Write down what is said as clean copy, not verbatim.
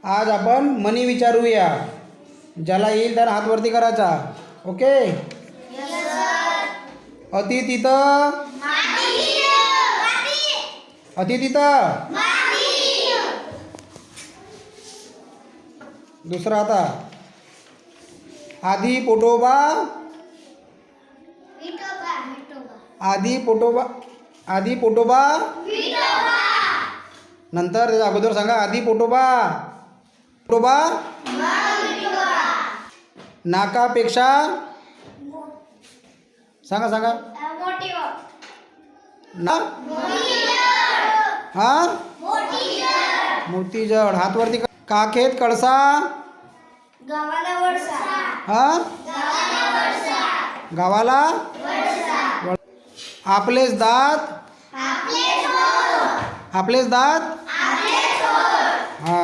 आज आपण मनी विचारूया. ज्याला येईल त्याला हात वरती करायचा. ओके. अति तिथं अति तिथं दुसरा आता आधी पोटोबा आधी पोटोबा नंतर त्याच्या अगोदर सांगा आधी पोटोबा नाकापेक्षा सांगा ना हा मोठी जड. हात वरती. काखेत कळसा हा गावाला आपलेच दात हा.